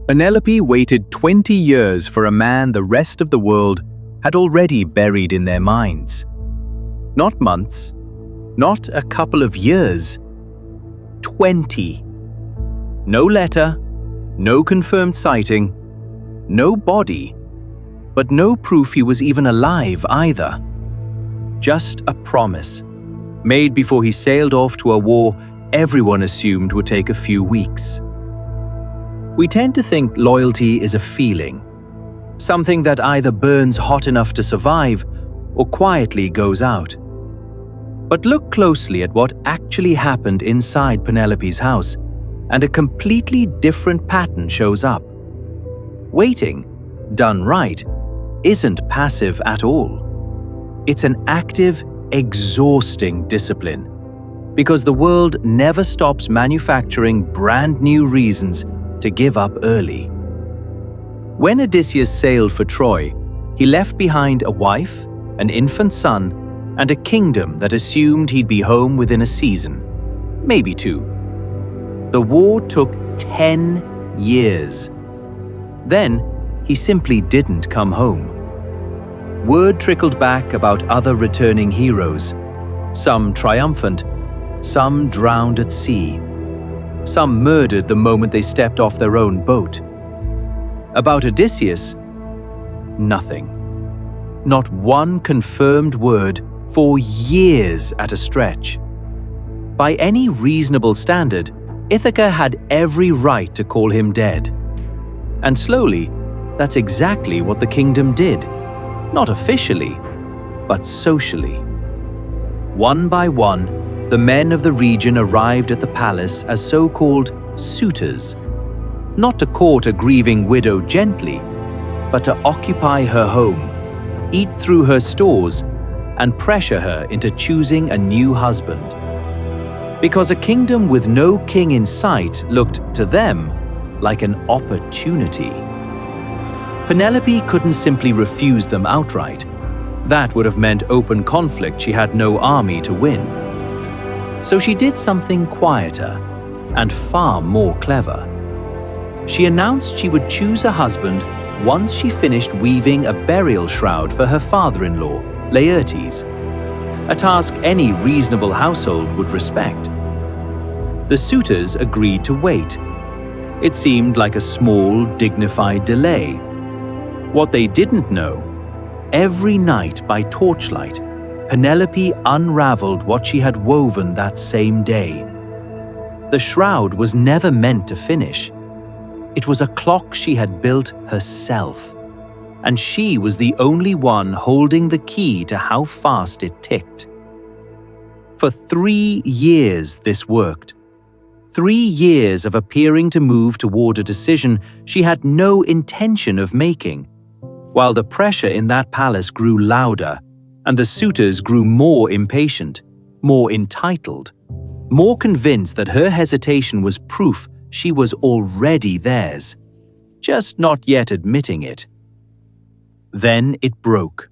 Penelope waited 20 years for a man the rest of the world had already buried in their minds. Not months, not a couple of years, 20. No letter, no confirmed sighting, no body, but no proof he was even alive either. Just a promise, made before he sailed off to a war everyone assumed would take a few weeks. We tend to think loyalty is a feeling, something that either burns hot enough to survive or quietly goes out. But look closely at what actually happened inside Penelope's house, and a completely different pattern shows up. Waiting, done right, isn't passive at all. It's an active, exhausting discipline, because the world never stops manufacturing brand new reasons to give up early. When Odysseus sailed for Troy, he left behind a wife, an infant son, and a kingdom that assumed he'd be home within a season, maybe 2. The war took 10 years. Then, he simply didn't come home. Word trickled back about other returning heroes, some triumphant, some drowned at sea, some murdered the moment they stepped off their own boat. About Odysseus, nothing. Not one confirmed word for years at a stretch. By any reasonable standard, Ithaca had every right to call him dead. And slowly, that's exactly what the kingdom did. Not officially, but socially. One by one, the men of the region arrived at the palace as so-called suitors, not to court a grieving widow gently, but to occupy her home, eat through her stores, and pressure her into choosing a new husband. Because a kingdom with no king in sight looked, to them, like an opportunity. Penelope couldn't simply refuse them outright. That would have meant open conflict she had no army to win. So she did something quieter and far more clever. She announced she would choose a husband once she finished weaving a burial shroud for her father-in-law, Laertes, a task any reasonable household would respect. The suitors agreed to wait. It seemed like a small, dignified delay. What they didn't know, every night by torchlight, Penelope unraveled what she had woven that same day. The shroud was never meant to finish. It was a clock she had built herself, and she was the only one holding the key to how fast it ticked. For 3 years this worked. 3 years of appearing to move toward a decision she had no intention of making, while the pressure in that palace grew louder, and the suitors grew more impatient, more entitled, more convinced that her hesitation was proof she was already theirs, just not yet admitting it. Then it broke.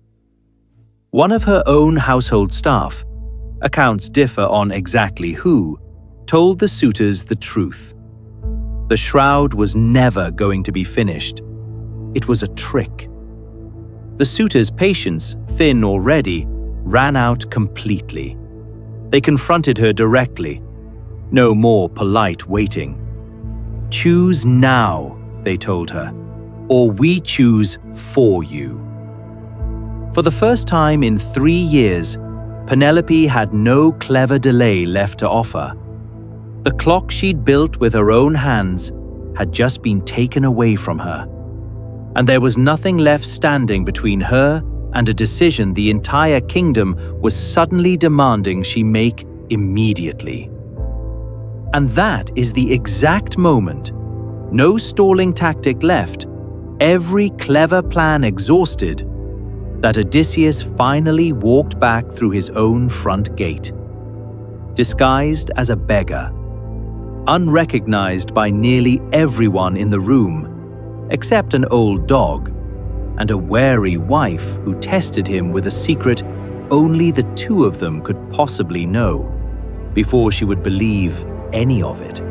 One of her own household staff, accounts differ on exactly who, told the suitors the truth. The shroud was never going to be finished. It was a trick. The suitors' patience, thin already, ran out completely. They confronted her directly. No more polite waiting. "Choose now," they told her, "or we choose for you." For the first time in 3 years, Penelope had no clever delay left to offer. The clock she'd built with her own hands had just been taken away from her, and there was nothing left standing between her and a decision the entire kingdom was suddenly demanding she make immediately. And that is the exact moment, no stalling tactic left, every clever plan exhausted, that Odysseus finally walked back through his own front gate. Disguised as a beggar, unrecognized by nearly everyone in the room, except an old dog, and a wary wife who tested him with a secret only the 2 of them could possibly know, before she would believe any of it.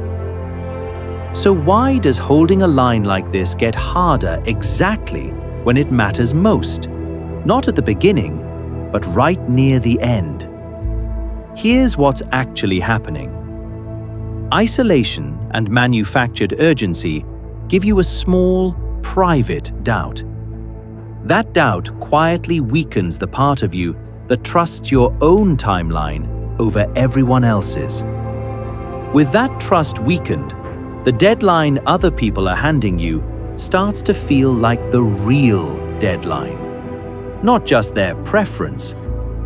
So why does holding a line like this get harder exactly when it matters most? Not at the beginning, but right near the end. Here's what's actually happening. Isolation and manufactured urgency give you a small, private doubt. That doubt quietly weakens the part of you that trusts your own timeline over everyone else's. With that trust weakened, the deadline other people are handing you starts to feel like the real deadline. Not just their preference,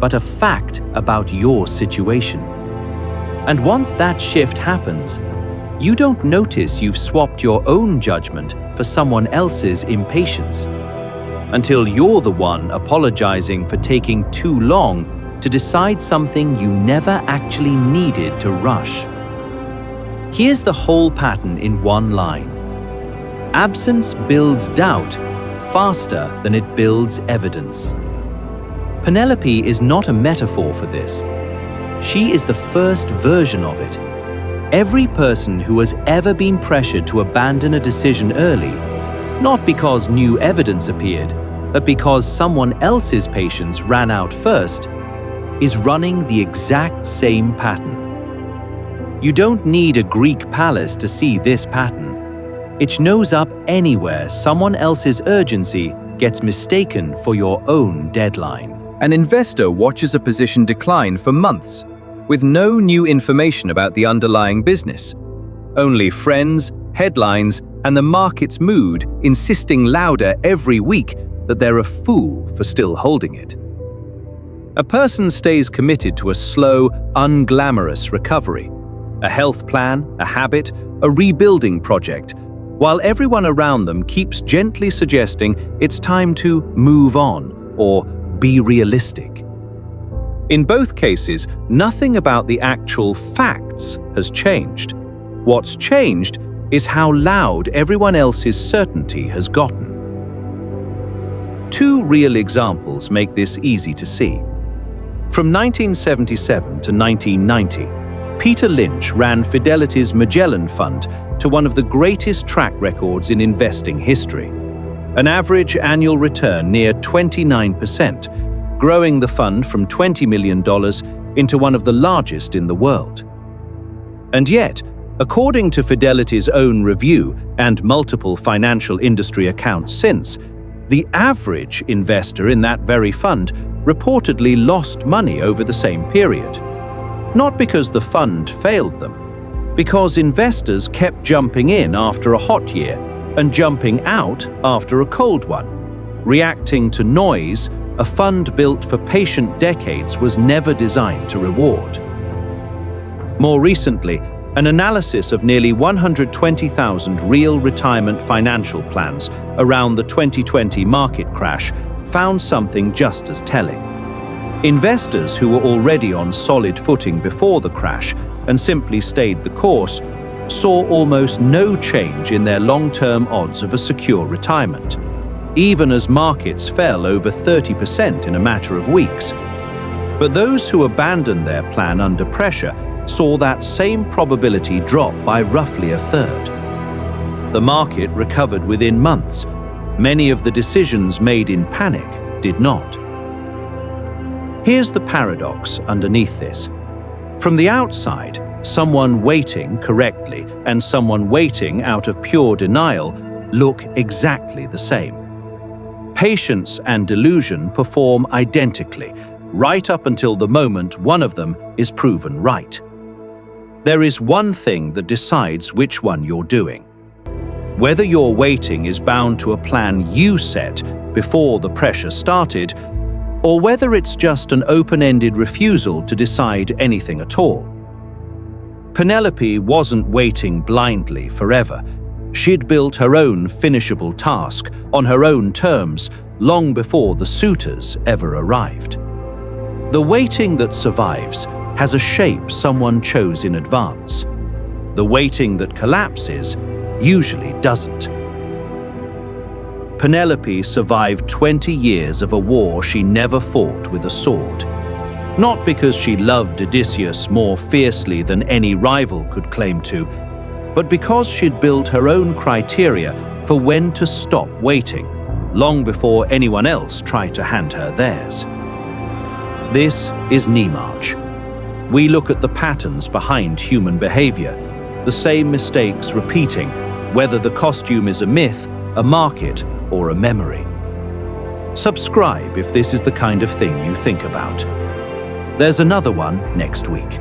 but a fact about your situation. And once that shift happens, you don't notice you've swapped your own judgment for someone else's impatience, until you're the one apologizing for taking too long to decide something you never actually needed to rush. Here's the whole pattern in one line. Absence builds doubt faster than it builds evidence. Penelope is not a metaphor for this. She is the first version of it. Every person who has ever been pressured to abandon a decision early, not because new evidence appeared, but because someone else's patience ran out first, is running the exact same pattern. You don't need a Greek palace to see this pattern. It shows up anywhere someone else's urgency gets mistaken for your own deadline. An investor watches a position decline for months, with no new information about the underlying business. Only friends, headlines, and the market's mood insisting louder every week that they're a fool for still holding it. A person stays committed to a slow, unglamorous recovery, a health plan, a habit, a rebuilding project, while everyone around them keeps gently suggesting it's time to move on or be realistic. In both cases, nothing about the actual facts has changed. What's changed is how loud everyone else's certainty has gotten. Two real examples make this easy to see. From 1977 to 1990, Peter Lynch ran Fidelity's Magellan Fund to one of the greatest track records in investing history. An average annual return near 29%, growing the fund from $20 million into one of the largest in the world. And yet, according to Fidelity's own review and multiple financial industry accounts since, the average investor in that very fund reportedly lost money over the same period. Not because the fund failed them, because investors kept jumping in after a hot year and jumping out after a cold one, reacting to noise a fund built for patient decades was never designed to reward. More recently, an analysis of nearly 120,000 real retirement financial plans around the 2020 market crash found something just as telling. Investors who were already on solid footing before the crash and simply stayed the course saw almost no change in their long-term odds of a secure retirement, even as markets fell over 30% in a matter of weeks. But those who abandoned their plan under pressure saw that same probability drop by roughly a third. The market recovered within months. Many of the decisions made in panic did not. Here's the paradox underneath this. From the outside, someone waiting correctly and someone waiting out of pure denial look exactly the same. Patience and delusion perform identically, right up until the moment one of them is proven right. There is one thing that decides which one you're doing. Whether your waiting is bound to a plan you set before the pressure started, or whether it's just an open-ended refusal to decide anything at all. Penelope wasn't waiting blindly forever. She'd built her own finishable task on her own terms long before the suitors ever arrived. The waiting that survives has a shape someone chose in advance. The waiting that collapses usually doesn't. Penelope survived 20 years of a war she never fought with a sword. Not because she loved Odysseus more fiercely than any rival could claim to, but because she'd built her own criteria for when to stop waiting, long before anyone else tried to hand her theirs. This is Nemarch. We look at the patterns behind human behavior, the same mistakes repeating, whether the costume is a myth, a market, or a memory. Subscribe if this is the kind of thing you think about. There's another one next week.